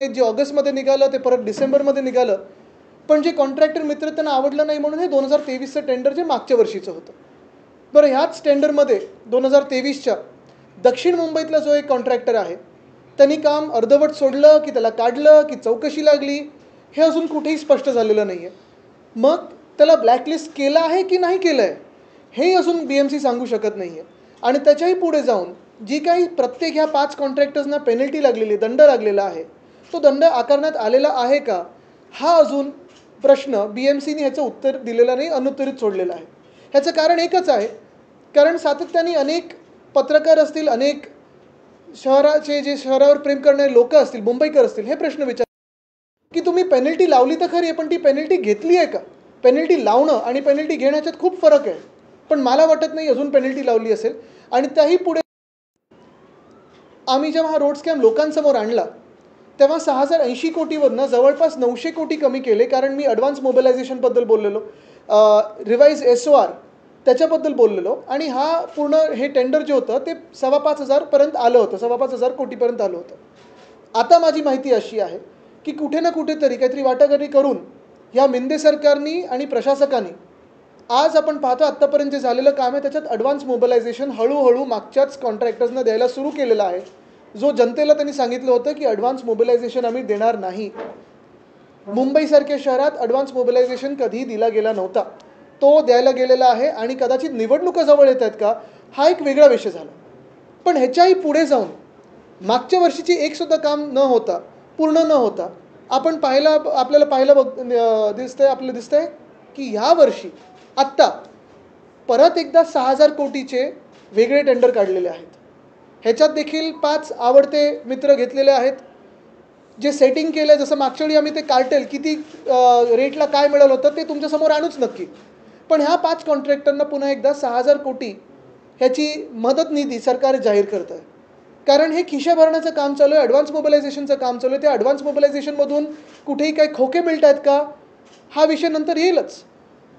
जे ऑगस्टमध्ये निघालं ते परत डिसेंबरमध्ये निघालं. पण जे कॉन्ट्रॅक्टर मित्र त्यांना आवडलं नाही म्हणून हे 2023चं टेंडर जे मागच्या वर्षीचं होतं. बरं, ह्याच टेंडरमध्ये 2023च्या दक्षिण मुंबईतला जो एक कॉन्ट्रॅक्टर आहे त्यांनी काम अर्धवट सोडलं की त्याला काढलं की चौकशी लागली हे अजून कुठेही स्पष्ट झालेलं नाही आहे. मग त्याला ब्लॅकलिस्ट केलं आहे की नाही केलं आहे हे अजून BMC सांगू शकत नाही आहे. आणि त्याच्याही पुढे जाऊन जी काही प्रत्येक ह्या 5 कॉन्ट्रॅक्टर्सना पेनल्टी लागलेली, दंड लागलेला आहे, तो दंड आकारण्यात आलेला आहे का हा अजून प्रश्न BMCने ह्याचं उत्तर दिलेलं नाही, अनुत्तरित सोडलेलं आहे. ह्याचं कारण एकच आहे, कारण सातत्याने अनेक पत्रकार असतील, अनेक शहरावर प्रेम करणारे लोक असतील, मुंबईकर असतील, हे प्रश्न विचार की तुम्ही पेनल्टी लावली तर खरी आहे, पण ती पेनल्टी घेतली आहे का? पेनल्टी लावणं आणि पेनल्टी घेण्याच्यात खूप फरक आहे. पण मला वाटत नाही अजून पेनल्टी लावली असेल. आणि त्याही पुढे आम्ही जेव्हा हा रोड स्कॅम लोकांसमोर आणला तेव्हा 6080 कोटीवरनं जवळपास 900 कोटी कमी केले, कारण मी ॲडव्हान्स मोबिलायझेशनबद्दल बोललेलो, रिवाईज SOR त्याच्याबद्दल बोललेलो. आणि हा पूर्ण हे टेंडर जे होतं ते 5,500 आलं होतं, 5,500 कोटीपर्यंत आलं होतं. आता माझी माहिती अशी आहे की कुठे ना कुठेतरी काहीतरी वाटाघाटी करून ह्या मिंदे सरकारनी आणि प्रशासकांनी आज आपण पाहतो आत्तापर्यंत जे झालेलं काम आहे त्याच्यात ॲडव्हान्स मोबिलायझेशन हळूहळू मागच्याच कॉन्ट्रॅक्टर्सना द्यायला सुरू केलेलं आहे. जो जनतेला त्यांनी सांगितलं होतं की ॲडव्हान्स मोबिलायझेशन आम्ही देणार नाही. मुंबईसारख्या शहरात ॲडव्हान्स मोबिलायझेशन कधीही दिला गेला नव्हता, तो द्यायला गेलेला आहे. आणि कदाचित निवडणुका जवळ येत आहेत का हा एक वेगळा विषय झाला. पण ह्याच्याही पुढे जाऊन मागच्या वर्षीची एकसुद्धा काम न होता, पूर्ण न होता, आपण आपल्याला दिसतंय की ह्या वर्षी आत्ता परत एकदा 6,000 कोटीचे वेगळे टेंडर काढलेले आहेत. ह्याच्यात देखील 5 आवडते मित्र घेतलेले आहेत जे सेटिंग केलं. जसं मागच्या वेळी आम्ही ते कार्टेल किती रेटला काय मिळालं होतं ते तुमच्यासमोर आणूच नक्की. पण ह्या 5 कॉन्ट्रॅक्टरना पुन्हा एकदा 6,000 कोटी ह्याची मदत निधी सरकार जाहीर करत आहे. कारण हे खिशा भरण्याचं काम चालू आहे, ॲडव्हान्स मोबिलायझेशनचं काम चालू आहे. त्या ॲडव्हान्स मोबिलायझेशनमधून कुठेही काही खोके मिळत आहेत का हा विषय नंतर येईलच.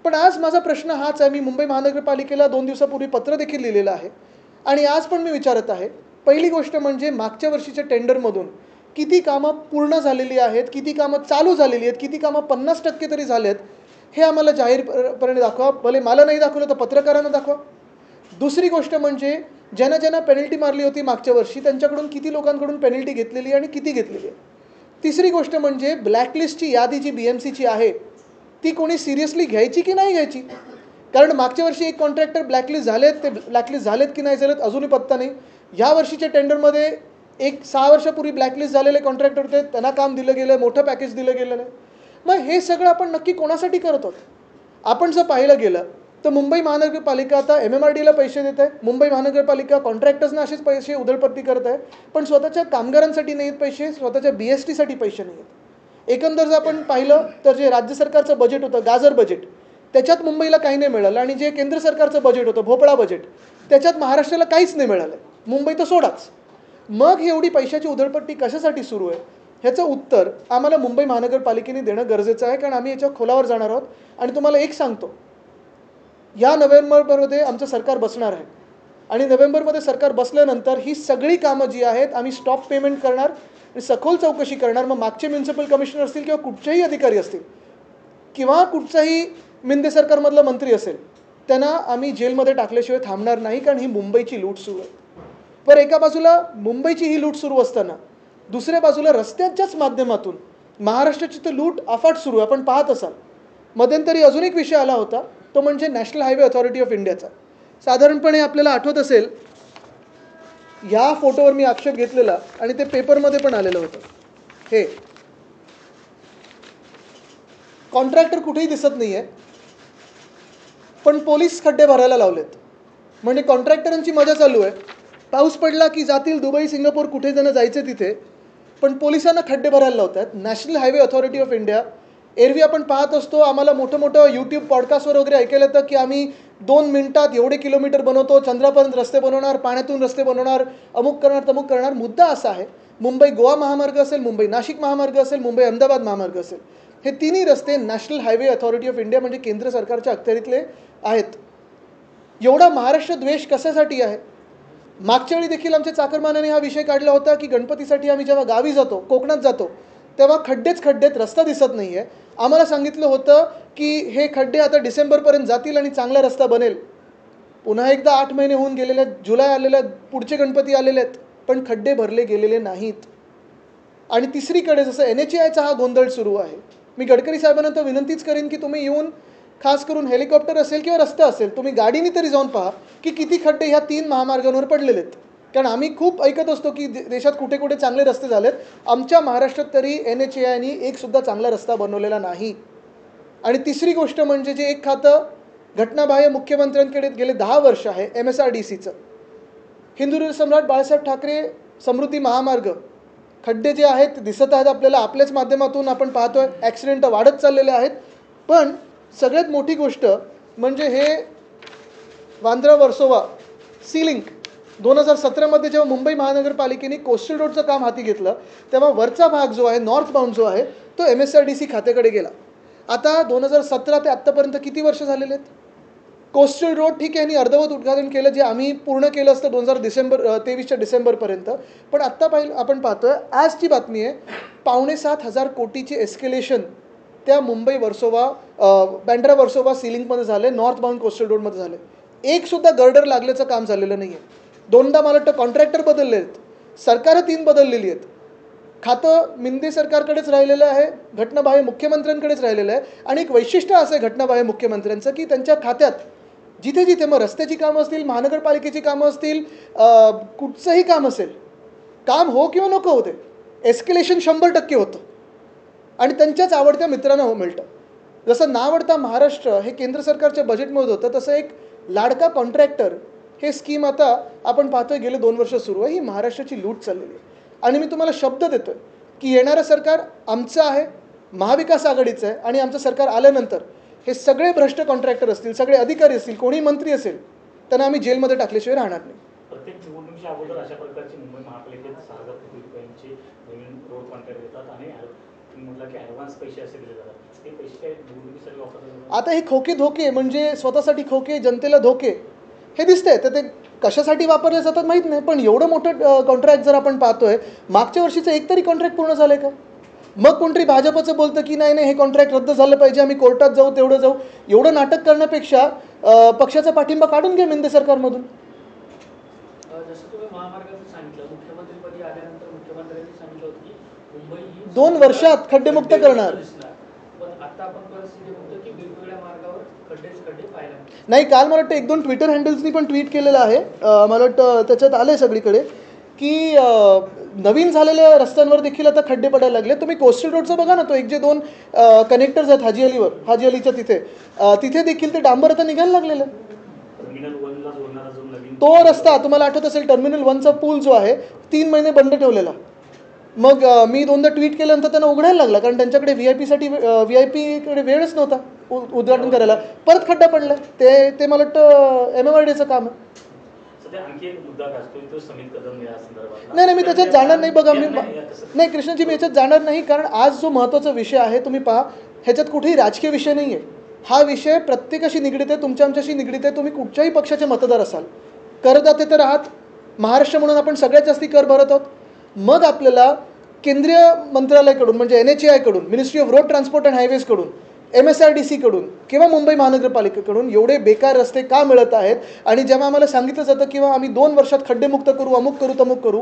पण आज माझा प्रश्न हाच आहे. मी मुंबई महानगरपालिकेला 2 दिवसापूर्वी पत्र देखील लिहिलेलं आहे आणि आज पण मी विचारत आहे. पहिली गोष्ट म्हणजे मागच्या वर्षीच्या टेंडरमधून किती कामं पूर्ण झालेली आहेत, किती कामं चालू झालेली आहेत, किती कामं 50% तरी झाले आहेत, हे आम्हाला जाहीरपणे दाखवा. भले मला नाही दाखवलं तर पत्रकारांना दाखवा. दुसरी गोष्ट म्हणजे ज्यांना पेनल्टी मारली होती मागच्या वर्षी त्यांच्याकडून किती लोकांकडून पेनल्टी घेतलेली आणि किती घेतलेली आहे. तिसरी गोष्ट म्हणजे ब्लॅकलिस्टची यादी जी BMCची आहे ती कोणी सिरियसली घ्यायची की नाही घ्यायची. कारण मागच्या वर्षी एक कॉन्ट्रॅक्टर ब्लॅकलिस्ट झालेत की नाही झालेत अजूनही पत्ता नाही. या वर्षीच्या टेंडरमध्ये एक 6 वर्षापूर्वी ब्लॅकलिस्ट झालेले कॉन्ट्रॅक्टर होते, त्यांना काम दिलं गेलं, मोठं पॅकेज दिलं गेलं नाही. मग हे सगळं आपण नक्की कोणासाठी करत आहोत. आपण जर पाहिलं गेलं तर मुंबई महानगरपालिका आता MMRDला पैसे देत आहे. मुंबई महानगरपालिका कॉन्ट्रॅक्टर्सना असेच पैसे उधळपट्टी करत आहे, पण स्वतःच्या कामगारांसाठी नाही आहेत पैसे, स्वतःच्या BSTसाठी पैसे नाही आहेत. एकंदर जर आपण पाहिलं तर जे राज्य सरकारचं बजेट होतं, गाजर बजेट, त्याच्यात मुंबईला काही नाही मिळालं. आणि जे केंद्र सरकारचं बजेट होतं, भोपळा बजेट, त्याच्यात महाराष्ट्राला काहीच नाही मिळालं. मुंबई तर सोडाच. मग ही एवढी पैशाची उधळपट्टी कशासाठी सुरू आहे ह्याचं उत्तर आम्हाला मुंबई महानगरपालिकेने देणं गरजेचं आहे. कारण आम्ही याच्या खोलावर जाणार आहोत. आणि तुम्हाला एक सांगतो, या नोव्हेंबरमध्ये आमचं सरकार बसणार आहे आणि नोव्हेंबरमध्ये सरकार बसल्यानंतर ही सगळी कामं जी आहेत आम्ही स्टॉप पेमेंट करणार आणि सखोल चौकशी करणार. मग मागचे म्युन्सिपल कमिशनर असतील किंवा कुठचेही अधिकारी असतील किंवा कुठचाही मिंदे सरकारमधला मंत्री असेल त्यांना आम्ही जेलमध्ये टाकल्याशिवाय थांबणार नाही. कारण ही मुंबईची लूट सुरू आहे. पण एका बाजूला मुंबईची ही लूट सुरू असताना दुसऱ्या बाजूला रस्त्याच्याच माध्यमातून महाराष्ट्राची तर लूट अफाट सुरू आहे. आपण पाहत असाल मध्यंतरी अजून एक विषय आला होता, तो म्हणजे नॅशनल हायवे अथॉरिटी ऑफ इंडियाचा. साधारणपणे आपल्याला आठवत असेल ह्या फोटोवर मी आक्षेप घेतलेला आणि ते पेपरमध्ये पण आलेलं होतं. हे कॉन्ट्रॅक्टर कुठेही दिसत नाही आहे, पण पोलीस खड्डे भरायला लावलेत. म्हणजे कॉन्ट्रॅक्टरांची मजा चालू आहे. पाऊस पडला की जातील दुबई, सिंगापूर, कुठे त्यांना जायचं तिथे, पण पोलिसांना खड्डे भरायला लावतात. National highway authority of India, एरवी आपण पाहत असतो, आम्हाला मोठं मोठं यूट्यूब पॉडकास्टवर वगैरे ऐकायला येतं की आम्ही 2 मिनिटात एवढे किलोमीटर बनवतो, चंद्रापर्यंत रस्ते बनवणार, पाण्यातून रस्ते बनवणार, अमुक करणार तमुक करणार. मुद्दा असा आहे, मुंबई गोवा महामार्ग असेल, मुंबई नाशिक महामार्ग असेल, मुंबई अहमदाबाद महामार्ग असेल, हे तिन्ही रस्ते national highway authority of India म्हणजे केंद्र सरकारच्या अखत्यारीतले आहेत. एवढा महाराष्ट्र द्वेष कशासाठी आहे. मागच्या वेळी देखील आमच्या चाकरमानाने हा विषय काढला होता की गणपतीसाठी आम्ही जेव्हा गावी जातो, कोकणात जातो, तेव्हा खड्डेत रस्ता दिसत नाही आहे. आम्हाला सांगितलं होतं की हे खड्डे आता डिसेंबरपर्यंत जातील आणि चांगला रस्ता बनेल. पुन्हा एकदा 8 महिने होऊन गेलेले आहेत, जुलै आलेला, पुढचे गणपती आलेले आहेत, पण खड्डे भरले गेलेले नाहीत. आणि तिसरीकडे जसं NHAIचा हा गोंधळ सुरू आहे, मी गडकरी साहेबांना तर विनंतीच करेन की तुम्ही येऊन, खास करून हेलिकॉप्टर असेल किंवा रस्ता असेल, तुम्ही गाडीने तरी जाऊन पहा की किती खड्डे ह्या 3 महामार्गांवर पडलेले आहेत. कारण आम्ही खूप ऐकत असतो की देशात कुठे कुठे चांगले रस्ते झालेत, आमच्या महाराष्ट्रात तरी NHAIने एकसुद्धा चांगला रस्ता बनवलेला नाही. आणि तिसरी गोष्ट म्हणजे जे एक खातं घटनाबाह्य मुख्यमंत्र्यांकडे गेले 10 वर्ष आहे, MSRDCचं, हिंदुराष्ट्र सम्राट बाळासाहेब ठाकरे समृद्धी महामार्ग, खड्डे जे आहेत ते दिसत आहेत आपल्याला, आपल्याच माध्यमातून आपण पाहतोय, ॲक्सिडेंट वाढत चाललेले आहेत. पण सगळ्यात मोठी गोष्ट म्हणजे हे वांद्रा वर्सोवा सी लिंक 2017मध्ये जेव्हा मुंबई महानगरपालिकेने कोस्टल रोडचं काम हाती घेतलं, तेव्हा वरचा भाग जो आहे, नॉर्थ बाउंड जो आहे, तो MSRDC खात्याकडे गेला. आता 2017 ते आत्तापर्यंत किती वर्ष झालेले आहेत? कोस्टल रोड ठीक आहे, यांनी अर्धवट उद्घाटन केलं, जे आम्ही पूर्ण केलं असतं 2023च्या डिसेंबरपर्यंत. पण आत्ता आपण पाहतोय, आजची बातमी आहे, 6,500 कोटीचे एस्केलेशन त्या मुंबई वर्सोवा बँड्रा वर्सोवा सीलिंगमध्ये झाले, नॉर्थ बाउंड कोस्टल रोडमध्ये झाले. एकसुद्धा गर्डर लागल्याचं काम झालेलं नाही आहे. 2दा मला वाटतं कॉन्ट्रॅक्टर बदलले आहेत, सरकारं 3 बदललेली आहेत, खातं मिंदे सरकारकडेच राहिलेलं आहे, घटनाबाह्य मुख्यमंत्र्यांकडेच राहिलेलं आहे. आणि एक वैशिष्ट्य असं आहे घटनाबाह्य मुख्यमंत्र्यांचं की त्यांच्या खात्यात जिथे जिथे मग रस्त्याची कामं असतील, महानगरपालिकेची कामं असतील, कुठचंही काम असेल, काम हो किंवा नको होते, एस्केलेशन 100% होतं आणि त्यांच्याच आवडत्या मित्रांना मिळतं. जसं नावडता महाराष्ट्र हे केंद्र सरकारच्या बजेटमध्ये होतं, तसं एक लाडका कॉन्ट्रॅक्टर हे स्कीम आता आपण पाहतोय गेले 2 वर्ष सुरू आहे. ही महाराष्ट्राची लूट चाललेली आहे. आणि मी तुम्हाला शब्द देतोय की येणारं सरकार आमचं आहे, महाविकास आघाडीचं आहे, आणि आमचं सरकार आल्यानंतर हे सगळे भ्रष्ट कॉन्ट्रॅक्टर असतील, सगळे अधिकारी असतील, कोणी मंत्री असेल, त्यांना आम्ही जेलमध्ये टाकल्याशिवाय राहणार नाही. प्रत्येक निवडणुकीच्या अगोदर अशा प्रकारची मुंबई महापालिकेत 6,000 कोटी रुपयांचे नवीन रोड कॉन्ट्रॅक्ट देतात आणि तुम्ही म्हटलं की ॲडव्हान्स पैसे असे दिले जातात. ते पैसे काय निवडणुकीसाठी वापरतात? आता हे खोके धोके म्हणजे स्वतःसाठी खोके, जनतेला धोके हे दिसतंय. तर ते कशासाठी वापरले जातात माहीत नाही, पण एवढं मोठं कॉन्ट्रॅक्ट जर आपण पाहतोय, मागच्या वर्षीचं एक तरी कॉन्ट्रॅक्ट पूर्ण झालं आहे का? मग कोणतरी भाजपचं बोलतं की नाही हे कॉन्ट्रॅक्ट रद्द झालं पाहिजे, आम्ही कोर्टात जाऊ, तेवढं जाऊ. एवढं नाटक करण्यापेक्षा पक्षाचा पाठिंबा काढून घ्या मिंदे सरकारमधून. जसं तुम्ही महामार्गाचं सांगितलं, मुख्यमंत्रीपदी आल्यानंतर मुख्यमंत्र्यांनी सांगितलं होतं की मुंबई 2 वर्षात खड्डेमुक्त करणार. पण आता आपण परिस्थिती बघतो की वेगवेगळ्या मार्गावर खड्डे पाहायला नाही. काल मला वाटतं 1-2 ट्विटर हँडल्सनी पण ट्विट केलेलं आहे, मला वाटतं त्याच्यात आलं आहे सगळीकडे, की नवीन झालेल्या रस्त्यांवर देखील आता खड्डे पडायला लागले. तुम्ही कोस्टल रोडचं बघा ना, तो 1-2 कनेक्टर्स आहेत हाजी अलीच्या तिथे देखील ते डांबर आता निघायला लागलेलं आहे. तो रस्ता तुम्हाला आठवत असेल, टर्मिनल 1चा पूल जो आहे 3 महिने बंद ठेवलेला. मग मी 2दा ट्विट केल्यानंतर त्यांना उघडायला लागला, कारण त्यांच्याकडे VIP कडे वेळच नव्हता उद्घाटन करायला. परत खड्डा पडला. ते मला वाटतं MMRDचं काम आहे. नाही, मी त्याच्यात जाणार नाही. बघा, नाही कृष्णजी, मी याच्यात जाणार नाही, कारण आज जो महत्त्वाचा विषय आहे, तुम्ही पहा, ह्याच्यात कुठेही राजकीय विषय नाही आहे. हा विषय प्रत्येकाशी निगडीत आहे, तुमच्या आमच्याशी निगडीत आहे. तुम्ही कुठच्याही पक्षाचे मतदार असाल, करदाते तर आहात, महाराष्ट्र म्हणून आपण सगळ्यात जास्ती कर भरत आहोत. मग आपल्याला केंद्रीय मंत्रालयाकडून म्हणजे NHAI कडून, ministry of road transport and हायवेजकडून, MSRDC कडून किंवा मुंबई महानगरपालिकेकडून एवढे बेकार रस्ते का मिळत आहेत? आणि जेव्हा आम्हाला सांगितलं जातं किंवा आम्ही 2 वर्षात खड्डेमुक्त करू, अमुक करू, तमुक करू,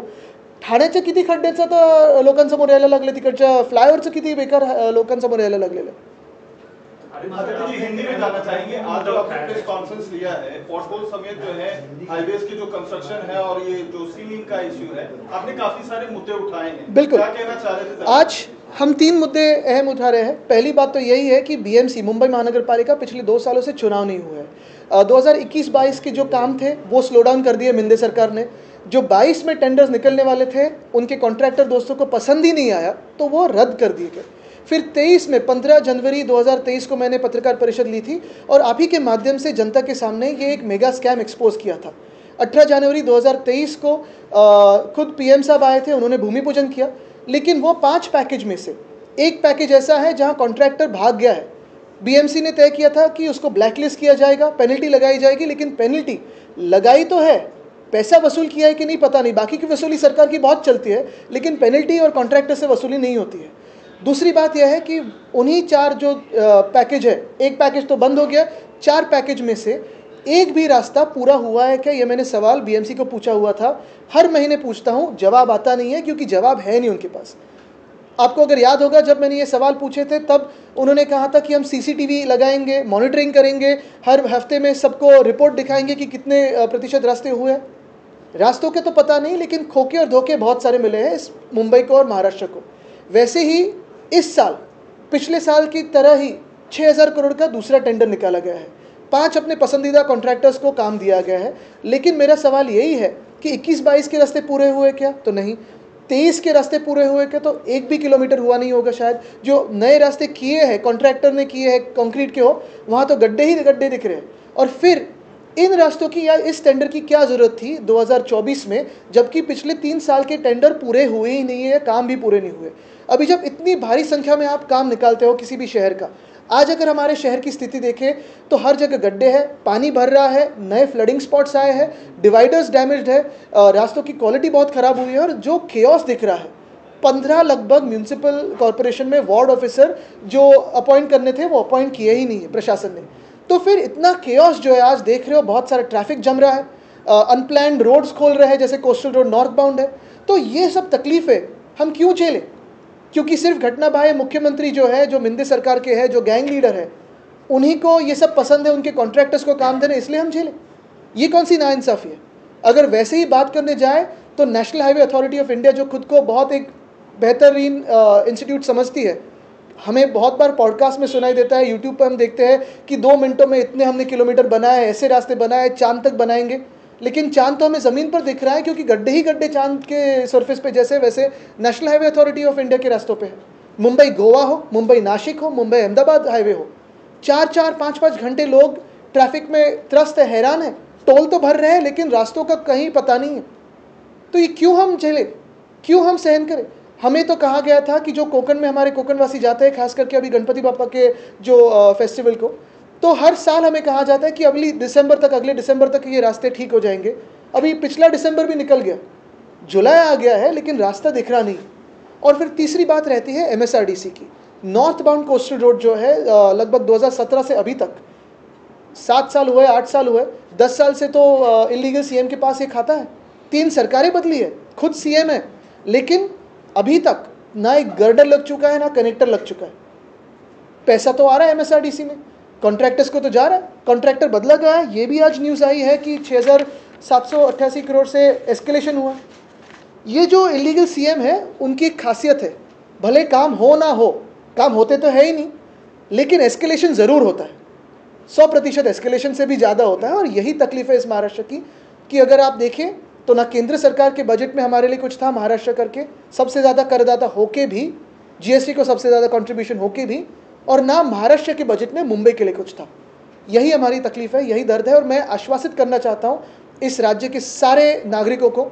ठाण्याच्या किती खड्ड्याचं तर लोकांसमोर यायला लागलं, तिकडच्या फ्लायओव्हरचं किती बेकार लोकांसमोर यायला लागलेलं. हिंदी में जानना चाहेंगे, आज जो आपने प्रेस कॉन्फ्रेंस लिया है, पॉटहोल समेत जो है हाईवेज की जो कंस्ट्रक्शन है और ये जो सीलिंग का इश्यू है, आपने काफी सारे मुद्दे उठाए हैं. बिल्कुल. क्या कहना चाह रहे थे? आज हम 3 मुद्दे अहम उठा रहे हैं. पहली बात तो यही है कि BMC मुंबई महानगरपालिका पिछले 2 सालों से चुनाव नहीं हुआ है. 2021-22 के जो काम थे वो स्लो डाउन कर दिए मिंदे सरकार ने. जो 22 में टेंडर्स निकलने वाले थे, उनके कॉन्ट्रैक्टर दोस्तों को पसंद ही नहीं आया, तो वो रद्द कर दिए गए. फिर 23 में 15 जनवरी 2023 को मैंने पत्रकार परिषद ली थी और आप ही के माध्यम से जनता के सामने ये एक मेगा स्कैम एक्सपोज किया था. 18 जनवरी 2023 को खुद PM साहब आए थे, उन्होंने भूमि पूजन किया. लेकिन वो 5 पैकेज में से एक पैकेज ऐसा है जहां कॉन्ट्रैक्टर भाग गया है. BMC ने तय किया था कि उसको ब्लैकलिस्ट किया जाएगा, पेनल्टी लगाई जाएगी, लेकिन पेनल्टी लगाई तो है, पैसा वसूल किया है कि नहीं पता नहीं, बाकी की वसूली सरकार की बहुत चलती है, लेकिन पेनल्टी और कॉन्ट्रैक्टर से वसूली नहीं होती है। दूसरी बात यह है कि उन्हीं 4 जो पैकेज है, एक पैकेज तो बंद हो गया, 4 पैकेज में से एक भी रास्ता पूरा हुआ है क्या, ये मैंने सवाल बीएमसी को पूछा हुआ था। हर महीने पूछता हूँ, जवाब आता नहीं है, क्योंकि जवाब है नहीं उनके पास। आपको अगर याद होगा, जब मैंने ये सवाल पूछे थे तब उन्होंने कहा था कि हम सीसीटीवी लगाएंगे, मॉनिटरिंग करेंगे, हर हफ्ते में सबको रिपोर्ट दिखाएंगे कि कितने प्रतिशत रास्ते हुए हैं। रास्तों के तो पता नहीं, लेकिन खोखे और धोखे बहुत सारे मिले हैं इस मुंबई को और महाराष्ट्र को। वैसे ही इस साल पिछले साल की तरह ही 6000 करोड़ का दूसरा टेंडर निकाला गया है, 5 अपने पसंदीदा कॉन्ट्रैक्टर्स को काम दिया गया है। लेकिन मेरा सवाल यही है कि 21-22 के रास्ते पूरे हुए क्या, तो नहीं। 23 के रास्ते पूरे हुए क्या, तो 1 भी किलोमीटर हुआ नहीं होगा शायद। जो नए रास्ते किए हैं, कॉन्ट्रैक्टर ने किए हैं, कंक्रीट के हो, वहाँ तो गड्ढे ही गड्ढे दिख रहे हैं। और फिर इन रास्तों की या इस टेंडर की क्या ज़रूरत थी 2024 में, जबकि पिछले 3 साल के टेंडर पूरे हुए ही नहीं है, काम भी पूरे नहीं हुए। अभी जब इतनी भारी संख्या में आप काम निकालते हो किसी भी शहर का, आज अगर हमारे शहर की स्थिति देखें तो हर जगह गड्ढे हैं, पानी भर रहा है, नए फ्लडिंग स्पॉट्स आए हैं, डिवाइडर्स डैमेज्ड है, रास्तों की क्वालिटी बहुत ख़राब हुई है। और जो केओस दिख रहा है, 15 लगभग म्यूनसिपल कॉरपोरेशन में वार्ड ऑफिसर जो अपॉइंट करने थे वो अपॉइंट किए ही नहीं है प्रशासन ने। तो फिर इतना केओस जो है आज देख रहे हो, बहुत सारा ट्रैफिक जम रहा है, अनप्लैन्ड रोड्स खोल रहे हैं, जैसे कोस्टल रोड नॉर्थ बाउंड है। तो ये सब तकलीफें हम क्यों झेलें? क्योंकि सिर्फ घटना बाह्य मुख्यमंत्री जो है, जो मिंदे सरकार के है, जो गैंग लीडर है, उन्हीं को ये सब पसंद है, उनके कॉन्ट्रैक्टर्स को काम देना, इसलिए हम झेलें। ये कौन सी नाइंसाफ़ी है? अगर वैसे ही बात करने जाए तो national highway authority of India, जो खुद को बहुत एक बेहतरीन इंस्टीट्यूट समझती है, हमें बहुत बार पॉडकास्ट में सुनाई देता है, यूट्यूब पर हम देखते हैं कि 2 मिनटों में इतने हमने किलोमीटर बनाए, ऐसे रास्ते बनाए, चांद तक बनाएंगे। लेकिन चांद तो हमें ज़मीन पर दिख रहा है, क्योंकि गड्ढे ही गड्ढे चांद के सरफेस पे जैसे वैसे national highway authority of India के रास्तों पे है। मुंबई गोवा हो, मुंबई नासिक हो, मुंबई अहमदाबाद हाईवे हो, 4-4, 5-5 घंटे लोग ट्रैफिक में त्रस्त है, हैरान है। टोल तो भर रहे हैं, लेकिन रास्तों का कहीं पता नहीं है। तो ये क्यों हम झेले, क्यों हम सहन करें? हमें तो कहा गया था कि जो कोकण में हमारे कोकणवासी जाते हैं, खास करके अभी गणपति बापा के जो फेस्टिवल को, तो हर साल हमें कहा जाता है कि अगले दिसंबर तक ये रास्ते ठीक हो जाएंगे। अभी पिछला दिसंबर भी निकल गया, जुलाई आ गया है, लेकिन रास्ता दिख रहा नहीं। और फिर तीसरी बात रहती है एमएसआरडीसी की। नॉर्थ बाउंड कोस्टल रोड जो है, लगभग 2017 से अभी तक 7 साल हुए, 8 साल हुए, 10 साल से तो इलीगल सीएम के पास ये खाता है। 3 सरकारें बदली है, खुद सीएम है, लेकिन अभी तक ना एक गर्डर लग चुका है, ना कनेक्टर लग चुका है। पैसा तो आ रहा है एमएसआरडीसी में, कॉन्ट्रैक्टर्स को तो जा रहा है, कॉन्ट्रैक्टर बदला गया है। ये भी आज न्यूज़ आई है कि 6788 करोड़ से एस्केलेशन हुआ। ये जो इलीगल सीएम है, उनकी एक खासियत है, भले काम हो ना हो, काम होते तो है ही नहीं, लेकिन एस्केलेशन ज़रूर होता है। 100% एस्केलेशन से भी ज़्यादा होता है। और यही तकलीफ है इस महाराष्ट्र की कि अगर आप देखें तो ना केंद्र सरकार के बजट में हमारे लिए कुछ था, महाराष्ट्र करके सबसे ज़्यादा करदाता होके भी, जीएसटी को सबसे ज़्यादा कंट्रीब्यूशन होके भी, और ना महाराष्ट्र के बजट में मुंबई के लिए कुछ था। यही हमारी तकलीफ है, यही दर्द है। और मैं आश्वासित करना चाहता हूँ इस राज्य के सारे नागरिकों को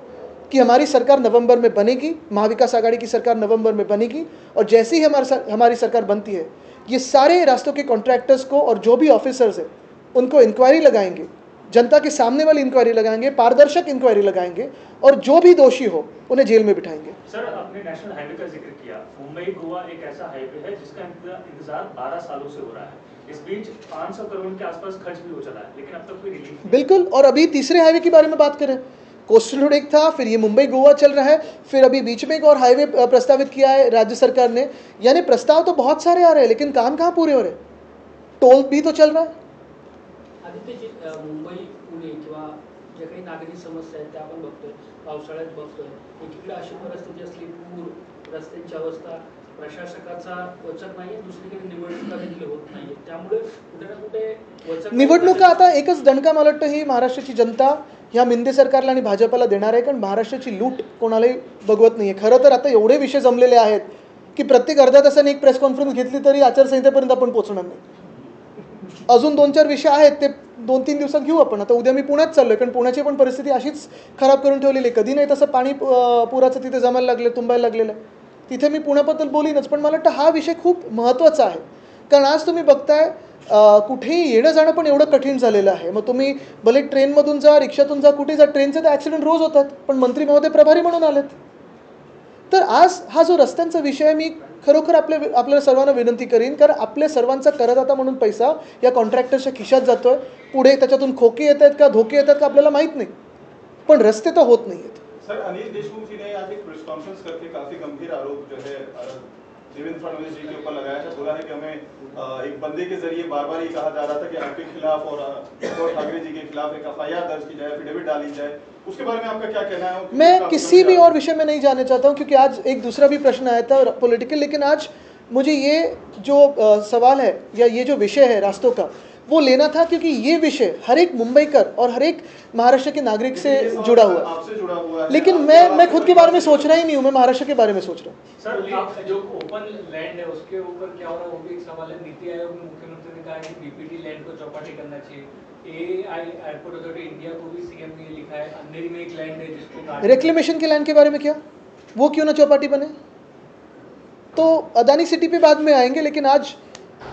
कि हमारी सरकार नवंबर में बनेगी, महाविकास आघाड़ी की सरकार नवंबर में बनेगी। और जैसे ही हमारी सरकार बनती है, ये सारे रास्तों के कॉन्ट्रैक्टर्स को और जो भी ऑफिसर्स हैं उनको इंक्वायरी लगाएंगे, जनता के सामने वाली इंक्वायरी लगाएंगे, पारदर्शक इंक्वायरी लगाएंगे, और जो भी दोषी हो उन्हें जेल में बिठाएंगे। सर, आपने नेशनल हाईवे का जिक्र किया। मुंबई गोवा एक ऐसा हाईवे है जिसका इंतजार 12 सालों से हो रहा है। इस बीच 500 करोड़ के आसपास खर्च भी हो चला है, लेकिन अब तक कोई रिलीफ नहीं। बिल्कुल। और अभी तीसरे हाईवे के बारे में बात करें, कोस्टल रोड एक था, फिर ये मुंबई गोवा चल रहा है, फिर अभी बीच में एक और हाईवे प्रस्तावित किया है राज्य सरकार ने। यानी प्रस्ताव तो बहुत सारे आ रहे हैं, लेकिन काम कहाँ पूरे हो रहे? टोल भी तो चल रहा है। आदित्य, मुंबई पुणे किंवा जे काही नागरी समस्या आहेत त्या आपण बघतोय, पावसाळ्यात बघतोय, एकीकडे अशी परिस्थिती असली, पूर, रस्त्यांची अवस्था, प्रशासकाचा वचक नाही, दुसरीकडे निवडणुका देखील होत नाहीये, त्यामुळे कुठे ना कुठे वचक निवडणुका आता एकच दणका मला वाटतं ही महाराष्ट्राची जनता ह्या मिंदे सरकारला आणि भाजपला देणार आहे, कारण महाराष्ट्राची लूट कोणालाही बघवत नाहीये। खरं तर आता एवढे विषय जमलेले आहेत की प्रत्येक अर्ध्या तासाने एक प्रेस कॉन्फरन्स घेतली तरी आचारसंहितेपर्यंत आपण पोहोचणार नाही। अजून 2-4 विषय आहेत, ते 2-3 दिवसात घेऊ आपण। आता उद्या मी पुण्यात चाललोय, कारण पुण्याची पण परिस्थिती अशीच खराब करून ठेवलेली आहे। कधी नाही तसं पाणी पुराचं तिथे जमायला लागलं, तुंबायला लागलेलं आहे, तिथे मी पुण्याबद्दल बोलीनच। पण मला वाटतं हा विषय खूप महत्त्वाचा आहे, कारण आज तुम्ही बघताय कुठेही येणं जाणं पण एवढं कठीण झालेलं आहे. मग तुम्ही भले ट्रेनमधून जा, रिक्षातून जा, कुठे जा, ट्रेनचे तर ॲक्सिडेंट रोज होतात, पण मंत्री महोदय प्रभारी म्हणून आलेत. तर आज हा जो रस्त्यांचा विषय आहे, मी खरोखर आपल्याला सर्वांना विनंती करीन, कारण आपल्या सर्वांचा करदाता म्हणून पैसा या कॉन्ट्रॅक्टरच्या खिशात जातो आहे. पुढे त्याच्यातून खोके येत आहेत का, धोके येतात का आपल्याला माहीत नाही, पण रस्ते तर होत नाही आहेत. सर, अनिल देशमुख जी ने आज एक प्रेस कॉन्फ्रेंस करके काफी गंभीर आरोप जो है देवेंद्र फडणवीस जी के ऊपर लगाया है. बोला है कि हमें एक बंदे के जरिए बार बार ये कहा जा रहा था कि आपके खिलाफ और ठाकरे जी के खिलाफ एक FIR दर्ज की जाए, एफिडेविट डाली जाए. उसके बारे में आपका क्या कहना है? मैं किसी भी और विषय में नहीं जाने चाहता हूँ, क्योंकि आज एक दूसरा भी प्रश्न आया था पॉलिटिकल, लेकिन आज मुझे ये जो सवाल है या ये जो विषय है रास्तों का, वो लेना था, क्योंकि ये विषय हर एक मुंबईकर और हर एक महाराष्ट्र के नागरिक से जुड़ा हुआ है. आपसे जुड़ा हुआ है. लेकिन मैं खुद के बारे में सोच रहा ही नहीं हूँ, मैं महाराष्ट्र के बारे में सोच रहा हूँ. सर, आप जो ओपन लैंड है उसके ऊपर क्या हो रहा है वो भी एक सवाल है. नीति आयोग में मुख्यमंत्री ने कहा कि BPT लैंड को चौपाटी करना चाहिए. AI एयरपोर्ट अथॉरिटी इंडिया को भी CM ने लिखा है, अंधेरी में एक लैंड है जिसको रिक्लेमेशन के लैंड के बारे में क्या, वो क्यों ना चौपाटी बने? तो अदानी सिटी पे बाद में आएंगे, लेकिन आज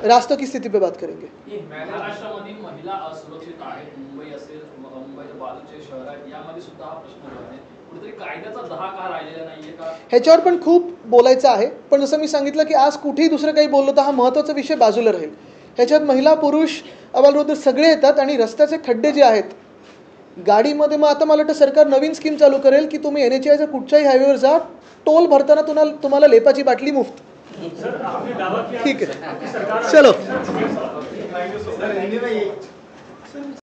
रास्तों की स्थिति पे बात करेंगे. महाराष्ट्रामधील महिला असुरक्षित आहेत. मुंबई असेल, मुंबईच्या बाजूचे शहर आहेत, यामध्ये सुद्धा हा प्रश्न आहे. कुठेतरी कायद्याचा दहा का राहिलेला नाहीये का? ह्याच्यावर पण खूप बोलायचं आहे, पण जसं मी सांगितलं की आज कुठेही दुसरं काही बोललो तर हा महत्त्वाचा विषय बाजूला राहील. ह्याच्यात महिला, पुरुष, अबालवृद्ध सगळे येतात, आणि रस्त्याचे खड्डे जे आहेत गाडीमध्ये, मग आता मला वाटतं सरकार नवीन स्कीम चालू करेल की तुम्ही NHAच्या कुठच्याही हायवेवर जा, टोल भरताना तुम्हाला लेपाची बाटली मुफ्त. सर, आपने दावा किया ठीक है, आपकी सरकार चलो. Thank you so much.